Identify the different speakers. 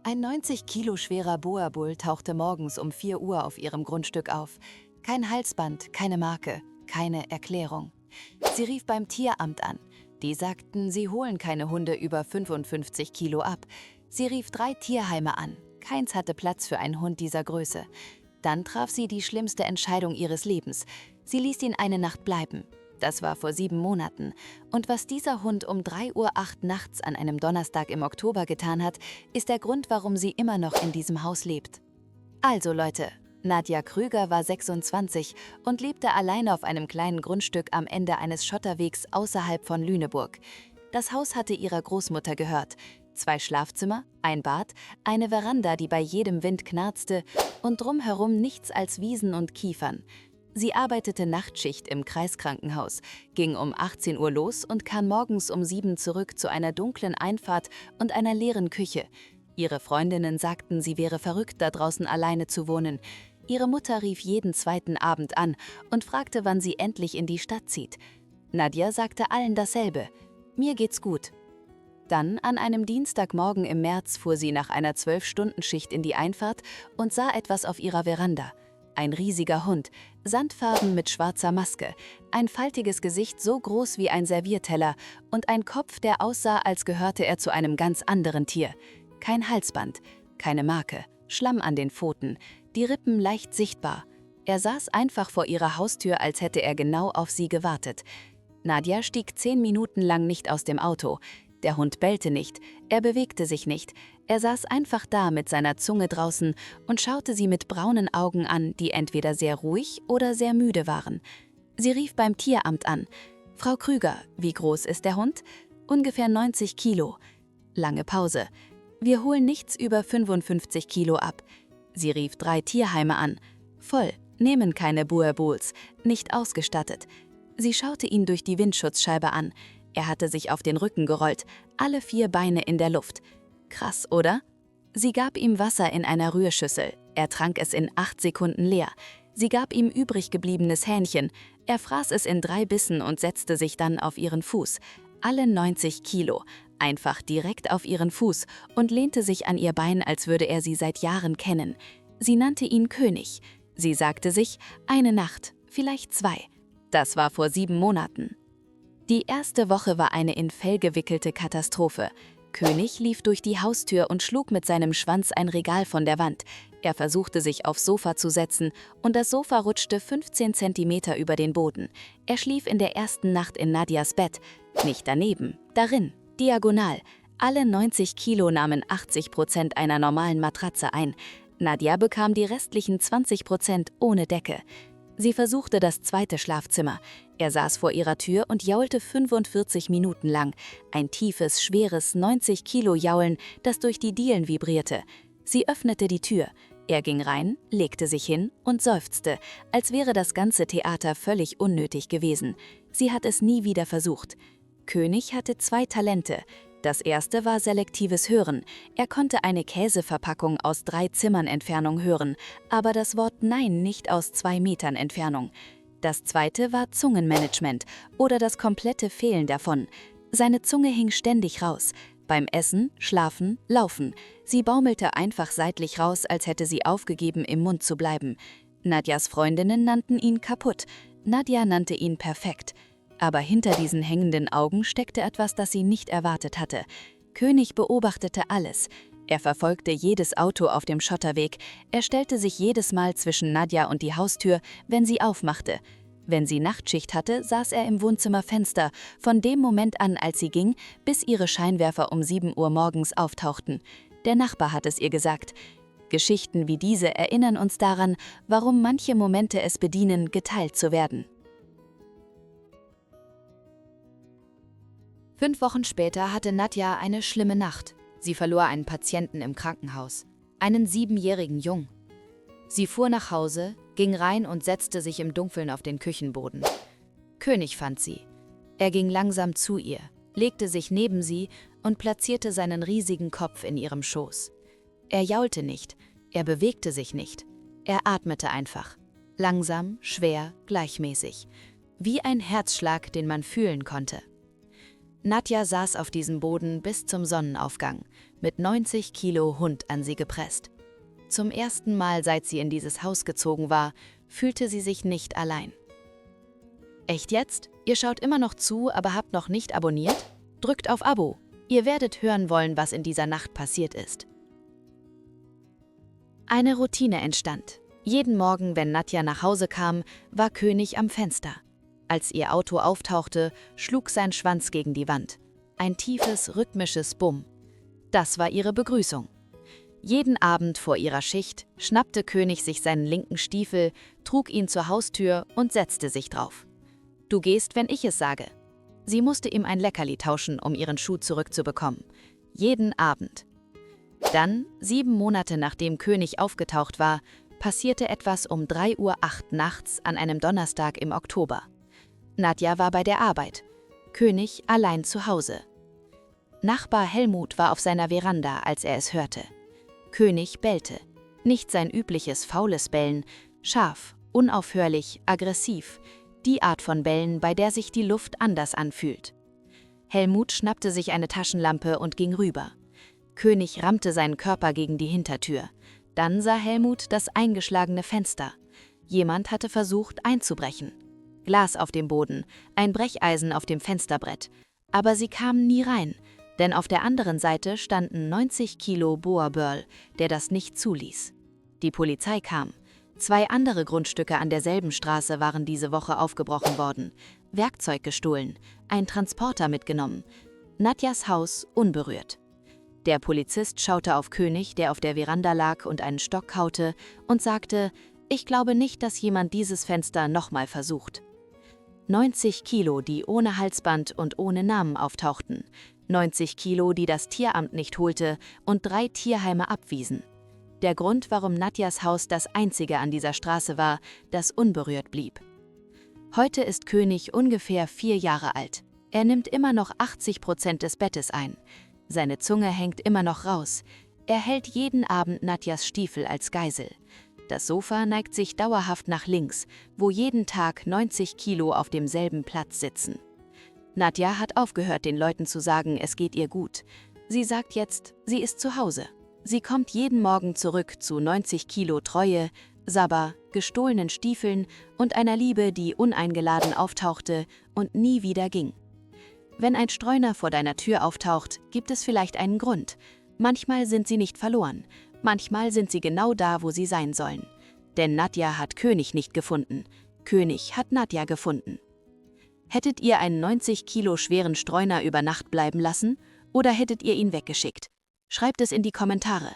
Speaker 1: Ein 90 Kilo schwerer Boerbull tauchte morgens um 4 Uhr auf ihrem Grundstück auf. Kein Halsband, keine Marke, keine Erklärung. Sie rief beim Tieramt an. Die sagten, sie holen keine Hunde über 55 Kilo ab. Sie rief 3 Tierheime an. Keins hatte Platz für einen Hund dieser Größe. Dann traf sie die schlimmste Entscheidung ihres Lebens. Sie ließ ihn eine Nacht bleiben. Das war vor 7 Monaten. Und was dieser Hund um 3:08 Uhr nachts an einem Donnerstag im Oktober getan hat, ist der Grund, warum sie immer noch in diesem Haus lebt. Also Leute, Nadja Krüger war 26 und lebte alleine auf einem kleinen Grundstück am Ende eines Schotterwegs außerhalb von Lüneburg. Das Haus hatte ihrer Großmutter gehört. 2 Schlafzimmer, ein Bad, eine Veranda, die bei jedem Wind knarzte und drumherum nichts als Wiesen und Kiefern. Sie arbeitete Nachtschicht im Kreiskrankenhaus, ging um 18 Uhr los und kam morgens um 7 zurück zu einer dunklen Einfahrt und einer leeren Küche. Ihre Freundinnen sagten, sie wäre verrückt, da draußen alleine zu wohnen. Ihre Mutter rief jeden zweiten Abend an und fragte, wann sie endlich in die Stadt zieht. Nadja sagte allen dasselbe: Mir geht's gut. Dann, an einem Dienstagmorgen im März, fuhr sie nach einer 12-Stunden-Schicht in die Einfahrt und sah etwas auf ihrer Veranda. Ein riesiger Hund, sandfarben mit schwarzer Maske, ein faltiges Gesicht so groß wie ein Servierteller und ein Kopf, der aussah, als gehörte er zu einem ganz anderen Tier. Kein Halsband, keine Marke, Schlamm an den Pfoten, die Rippen leicht sichtbar. Er saß einfach vor ihrer Haustür, als hätte er genau auf sie gewartet. Nadja stieg 10 Minuten lang nicht aus dem Auto. Der Hund bellte nicht, er bewegte sich nicht. Er saß einfach da mit seiner Zunge draußen und schaute sie mit braunen Augen an, die entweder sehr ruhig oder sehr müde waren. Sie rief beim Tieramt an. Frau Krüger, wie groß ist der Hund? Ungefähr 90 Kilo. Lange Pause. Wir holen nichts über 55 Kilo ab. Sie rief 3 Tierheime an. Voll, nehmen keine Boerbulls, nicht ausgestattet. Sie schaute ihn durch die Windschutzscheibe an. Er hatte sich auf den Rücken gerollt, alle 4 Beine in der Luft. Krass, oder? Sie gab ihm Wasser in einer Rührschüssel. Er trank es in 8 Sekunden leer. Sie gab ihm übrig gebliebenes Hähnchen. Er fraß es in 3 Bissen und setzte sich dann auf ihren Fuß. Alle 90 Kilo. Einfach direkt auf ihren Fuß und lehnte sich an ihr Bein, als würde er sie seit Jahren kennen. Sie nannte ihn König. Sie sagte sich, eine Nacht, vielleicht 2. Das war vor 7 Monaten. Die erste Woche war eine in Fell gewickelte Katastrophe. König lief durch die Haustür und schlug mit seinem Schwanz ein Regal von der Wand. Er versuchte, sich aufs Sofa zu setzen und das Sofa rutschte 15 Zentimeter über den Boden. Er schlief in der ersten Nacht in Nadjas Bett. Nicht daneben, darin, diagonal. Alle 90 Kilo nahmen 80% einer normalen Matratze ein. Nadja bekam die restlichen 20% ohne Decke. Sie versuchte das zweite Schlafzimmer. Er saß vor ihrer Tür und jaulte 45 Minuten lang. Ein tiefes, schweres 90 Kilo Jaulen, das durch die Dielen vibrierte. Sie öffnete die Tür. Er ging rein, legte sich hin und seufzte, als wäre das ganze Theater völlig unnötig gewesen. Sie hat es nie wieder versucht. König hatte 2 Talente. Das erste war selektives Hören. Er konnte eine Käseverpackung aus 3 Zimmern Entfernung hören, aber das Wort Nein nicht aus 2 Metern Entfernung. Das zweite war Zungenmanagement oder das komplette Fehlen davon. Seine Zunge hing ständig raus. Beim Essen, Schlafen, Laufen. Sie baumelte einfach seitlich raus, als hätte sie aufgegeben, im Mund zu bleiben. Nadjas Freundinnen nannten ihn kaputt. Nadja nannte ihn perfekt. Aber hinter diesen hängenden Augen steckte etwas, das sie nicht erwartet hatte. König beobachtete alles. Er verfolgte jedes Auto auf dem Schotterweg. Er stellte sich jedes Mal zwischen Nadja und die Haustür, wenn sie aufmachte. Wenn sie Nachtschicht hatte, saß er im Wohnzimmerfenster, von dem Moment an, als sie ging, bis ihre Scheinwerfer um 7 Uhr morgens auftauchten. Der Nachbar hat es ihr gesagt. Geschichten wie diese erinnern uns daran, warum manche Momente es bedienen, geteilt zu werden. 5 Wochen später hatte Nadja eine schlimme Nacht. Sie verlor einen Patienten im Krankenhaus, einen 7-jährigen Jungen. Sie fuhr nach Hause, ging rein und setzte sich im Dunkeln auf den Küchenboden. König fand sie. Er ging langsam zu ihr, legte sich neben sie und platzierte seinen riesigen Kopf in ihrem Schoß. Er jaulte nicht, er bewegte sich nicht. Er atmete einfach. Langsam, schwer, gleichmäßig. Wie ein Herzschlag, den man fühlen konnte. Nadja saß auf diesem Boden bis zum Sonnenaufgang, mit 90 Kilo Hund an sie gepresst. Zum ersten Mal, seit sie in dieses Haus gezogen war, fühlte sie sich nicht allein. Echt jetzt? Ihr schaut immer noch zu, aber habt noch nicht abonniert? Drückt auf Abo. Ihr werdet hören wollen, was in dieser Nacht passiert ist. Eine Routine entstand. Jeden Morgen, wenn Nadja nach Hause kam, war König am Fenster. Als ihr Auto auftauchte, schlug sein Schwanz gegen die Wand. Ein tiefes, rhythmisches Bumm. Das war ihre Begrüßung. Jeden Abend vor ihrer Schicht schnappte König sich seinen linken Stiefel, trug ihn zur Haustür und setzte sich drauf. »Du gehst, wenn ich es sage.« Sie musste ihm ein Leckerli tauschen, um ihren Schuh zurückzubekommen. Jeden Abend. Dann, 7 Monate nachdem König aufgetaucht war, passierte etwas um 3:08 Uhr nachts an einem Donnerstag im Oktober. Nadja war bei der Arbeit, König allein zu Hause. Nachbar Helmut war auf seiner Veranda, als er es hörte. König bellte. Nicht sein übliches faules Bellen, scharf, unaufhörlich, aggressiv. Die Art von Bellen, bei der sich die Luft anders anfühlt. Helmut schnappte sich eine Taschenlampe und ging rüber. König rammte seinen Körper gegen die Hintertür. Dann sah Helmut das eingeschlagene Fenster. Jemand hatte versucht einzubrechen. Glas auf dem Boden, ein Brecheisen auf dem Fensterbrett. Aber sie kamen nie rein, denn auf der anderen Seite standen 90 Kilo Boa-Börl, der das nicht zuließ. Die Polizei kam. 2 andere Grundstücke an derselben Straße waren diese Woche aufgebrochen worden. Werkzeug gestohlen, ein Transporter mitgenommen. Nadjas Haus unberührt. Der Polizist schaute auf König, der auf der Veranda lag und einen Stock kaute, und sagte, ich glaube nicht, dass jemand dieses Fenster nochmal versucht. 90 Kilo, die ohne Halsband und ohne Namen auftauchten. 90 Kilo, die das Tieramt nicht holte und 3 Tierheime abwiesen. Der Grund, warum Nadjas Haus das einzige an dieser Straße war, das unberührt blieb. Heute ist König ungefähr 4 Jahre alt. Er nimmt immer noch 80% des Bettes ein. Seine Zunge hängt immer noch raus. Er hält jeden Abend Nadjas Stiefel als Geisel. Das Sofa neigt sich dauerhaft nach links, wo jeden Tag 90 Kilo auf demselben Platz sitzen. Nadja hat aufgehört, den Leuten zu sagen, es geht ihr gut. Sie sagt jetzt, sie ist zu Hause. Sie kommt jeden Morgen zurück zu 90 Kilo Treue, Sabber, gestohlenen Stiefeln und einer Liebe, die uneingeladen auftauchte und nie wieder ging. Wenn ein Streuner vor deiner Tür auftaucht, gibt es vielleicht einen Grund. Manchmal sind sie nicht verloren, manchmal sind sie genau da, wo sie sein sollen. Denn Nadja hat König nicht gefunden, König hat Nadja gefunden. Hättet ihr einen 90 Kilo schweren Streuner über Nacht bleiben lassen oder hättet ihr ihn weggeschickt? Schreibt es in die Kommentare.